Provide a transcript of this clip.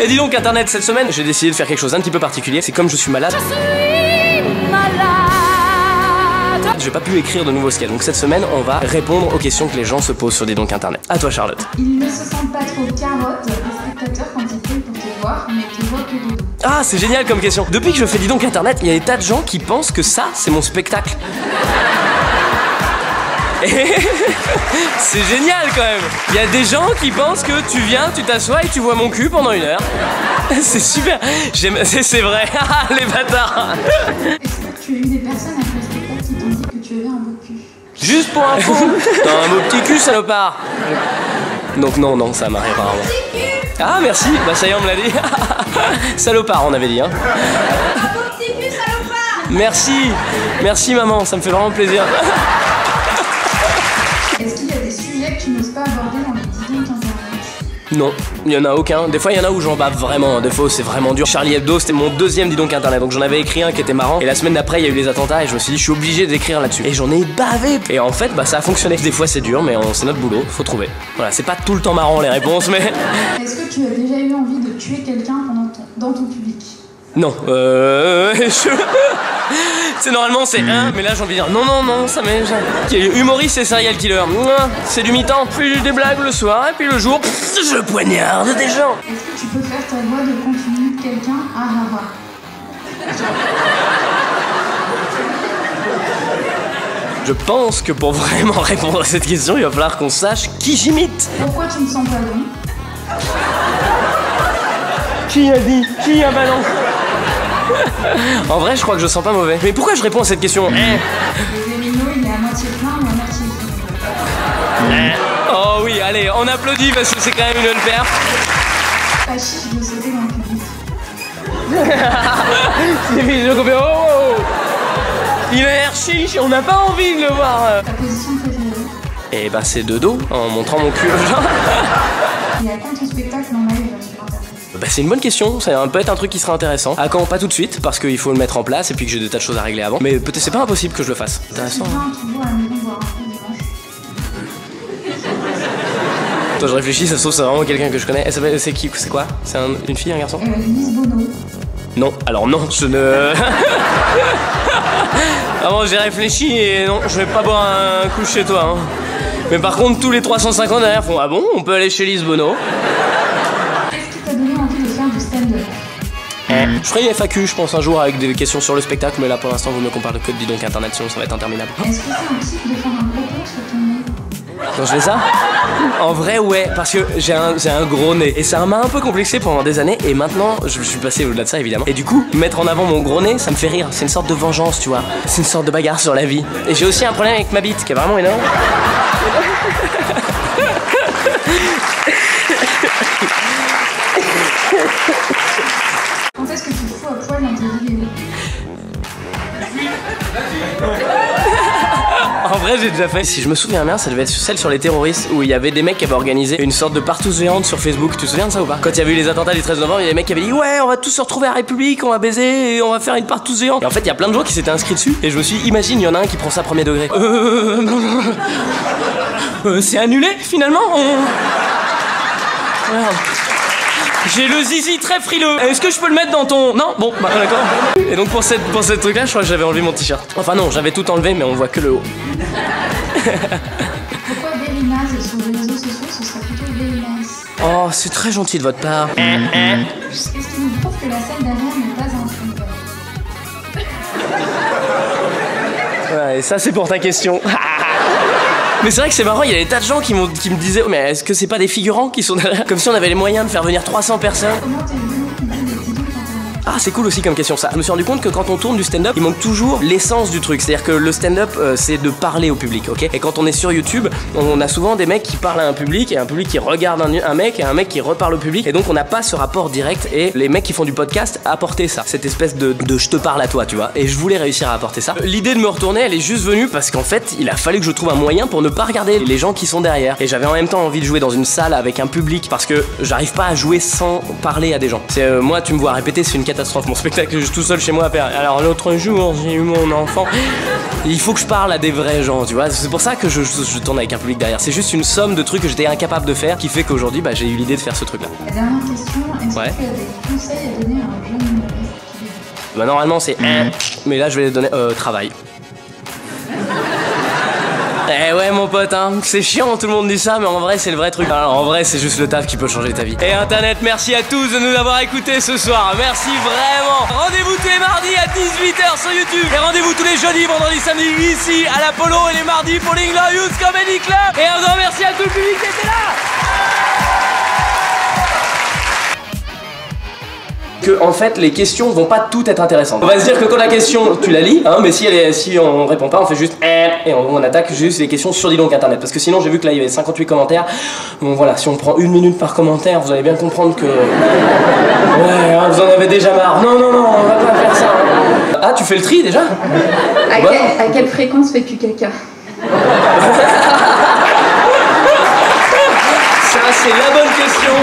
Et dis donc internet, cette semaine, j'ai décidé de faire quelque chose d'un petit peu particulier. C'est comme je suis malade. J'ai pas pu écrire de nouveaux sketchs. Donc cette semaine, on va répondre aux questions que les gens se posent sur Dis donc internet. À toi Charlotte. Ils ne se sentent pas trop carottes, les spectateurs, quand ils viennent pour te voir, mais te voient que de dos. Ah, c'est génial comme question. Depuis que je fais Dis donc internet, il y a des tas de gens qui pensent que ça, c'est mon spectacle. C'est génial quand même. Il y a des gens qui pensent que tu viens, tu t'assois et tu vois mon cul pendant 1 heure. C'est super. C'est vrai. Les bâtards. Est-ce que tu as eu des personnes après le spectacle qui t'ont dit que tu avais un beau cul? Juste pour info. T'as un beau petit cul, salopard. Donc non, ça m'arrive rarement. Ah merci, bah ça y est, on me l'a dit. Salopard, on avait dit, hein. Un beau petit cul, salopard. Merci maman, ça me fait vraiment plaisir. Est-ce qu'il y a des sujets que tu n'oses pas aborder dans les Dis donc internet? Non, il y en a aucun. Des fois, il y en a où j'en bave vraiment. Des fois, c'est vraiment dur. Charlie Hebdo, c'était mon 2e Dis donc internet. Donc j'en avais écrit un qui était marrant. Et la semaine d'après, il y a eu les attentats et je me suis dit, je suis obligé d'écrire là-dessus. Et j'en ai bavé. Et en fait, bah ça a fonctionné. Des fois, c'est dur, mais c'est notre boulot. Faut trouver. Voilà, c'est pas tout le temps marrant les réponses, mais. Est-ce que tu as déjà eu envie de tuer quelqu'un dans ton public? Non, c'est normalement c'est un, mais là j'ai envie de dire non, ça m'est. Humoriste et serial killer. C'est du mi-temps, puis des blagues le soir, et puis le jour, je poignarde des gens. Est-ce que tu peux faire ta voix de continu de quelqu'un? Je pense que pour vraiment répondre à cette question, il va falloir qu'on sache qui j'imite. Pourquoi tu ne sens pas bon? Qui a dit? Qui a balancé? En vrai, je crois que je sens pas mauvais. Mais pourquoi je réponds à cette question? Le verino, il est à moitié plein ou à moitié vide? Oh oui, allez, on applaudit parce que c'est quand même une bonne perf. Pas chiche de sauter dans le public. C'est vidéo qu'on fait oh. Il a l'air chiche, on n'a pas envie de le voir. Ta position préférée? Et bah c'est de dos, en montrant mon cul aux gens. Et à quand ton spectacle en live sur internet? Bah c'est une bonne question, ça peut être un truc qui serait intéressant. À quand? Pas tout de suite, parce qu'il faut le mettre en place et puis que j'ai des tas de choses à régler avant. Mais peut-être c'est pas impossible que je le fasse. Intéressant. Tu viens toujours à la maison voir un film dimanche? Toi je réfléchis, ça se trouve c'est vraiment quelqu'un que je connais. C'est qui? C'est quoi? C'est une fille, un garçon? Lise Bono. Non, alors non, je ne... Ah bon, j'ai réfléchi et non, je vais pas boire un coup chez toi. Hein. Mais par contre, tous les 350 derrière font ah bon, on peut aller chez Lise Bono. Qu'est-ce qui t'a donné envie de faire du stand-up? Je ferai une FAQ, je pense, un jour avec des questions sur le spectacle, mais là pour l'instant, vous me comparez que de Dis donc internet, sinon ça va être interminable. Est-ce que c'est un type de faire un propos sur ton nez? Quand je fais ça? En vrai, ouais, parce que j'ai un gros nez. Et ça m'a un peu complexé pendant des années. Et maintenant, je suis passé au-delà de ça, évidemment. Et du coup, mettre en avant mon gros nez, ça me fait rire. C'est une sorte de vengeance, tu vois. C'est une sorte de bagarre sur la vie. Et j'ai aussi un problème avec ma bite, qui est vraiment énorme. Quand est-ce que tu te fous à poil dans tes vidéos? En vrai, j'ai déjà fait. Si je me souviens bien, ça devait être celle sur les terroristes où il y avait des mecs qui avaient organisé une sorte de partouze géante sur Facebook. Tu te souviens de ça ou pas? Quand il y avait eu les attentats du 13 novembre, il y a des mecs qui avaient dit ouais, on va tous se retrouver à République, on va baiser et on va faire une partouze géante. Et en fait, il y a plein de gens qui s'étaient inscrits dessus. Et je me suis dit, imagine, il y en a un qui prend ça premier degré. C'est annulé finalement. Merde. J'ai le zizi très frileux. Est-ce que je peux le mettre dans ton... Non? Bon, bah d'accord. Et donc pour cette truc-là, je crois que j'avais enlevé mon t-shirt. Enfin non, j'avais tout enlevé, mais on voit que le haut. Pourquoi Very Naze sur les réseaux sociaux, ce serait plutôt Very Nice? Oh, c'est très gentil de votre part. Qu'est-ce qui nous prouve que la salle derrière n'est pas un film? Ouais, et ça c'est pour ta question. Mais c'est vrai que c'est marrant, il y a des tas de gens qui me disaient oh, mais est-ce que c'est pas des figurants qui sont derrière? Comme si on avait les moyens de faire venir 300 personnes. Comment t'es venu publier des vidéos internet? Ah, c'est cool aussi comme question ça. Je me suis rendu compte que quand on tourne du stand-up, il manque toujours l'essence du truc. C'est-à-dire que le stand-up, c'est de parler au public, ok? Et quand on est sur YouTube, on a souvent des mecs qui parlent à un public et un public qui regarde un mec et un mec qui reparle au public. Et donc on n'a pas ce rapport direct. Et les mecs qui font du podcast apportaient ça, cette espèce de je te parle à toi, tu vois. Et je voulais réussir à apporter ça. L'idée de me retourner, elle est juste venue parce qu'en fait, il a fallu que je trouve un moyen pour ne pas regarder les gens qui sont derrière. Et j'avais en même temps envie de jouer dans une salle avec un public parce que j'arrive pas à jouer sans parler à des gens. C'est moi, tu me vois répéter, c'est une catastrophe. catastrophe, mon spectacle, je suis tout seul chez moi à faire. Alors l'autre jour, j'ai eu mon enfant. Il faut que je parle à des vrais gens, tu vois. C'est pour ça que je tourne avec un public derrière. C'est juste une somme de trucs que j'étais incapable de faire qui fait qu'aujourd'hui, bah, j'ai eu l'idée de faire ce truc-là. La dernière question, est-ce que tu as des conseils à donner à un jeune humoriste qui débute? Bah, normalement, c'est mais là, je vais les donner travail. Eh ouais mon pote hein, c'est chiant, tout le monde dit ça, mais en vrai c'est le vrai truc. Alors, en vrai c'est juste le taf qui peut changer ta vie. Et Internet, merci à tous de nous avoir écoutés ce soir, merci vraiment. Rendez-vous tous les mardis à 18h sur YouTube. Et rendez-vous tous les jeudis, vendredis, samedis ici à l'Apollo et les mardis pour l'Inglorious Comedy Club. Et un grand merci à tout le public qui était là. Que en fait les questions vont pas toutes être intéressantes. On va se dire que quand la question tu la lis, hein, mais si on répond pas, on fait juste et on attaque juste les questions sur Dis donc Internet. Parce que sinon j'ai vu que là il y avait 58 commentaires. Bon voilà, si on prend 1 minute par commentaire, vous allez bien comprendre que ouais, hein, vous en avez déjà marre. Non, on va pas faire ça. Hein. Ah, tu fais le tri déjà? À quelle fréquence fais-tu caca? Ça c'est la bonne question.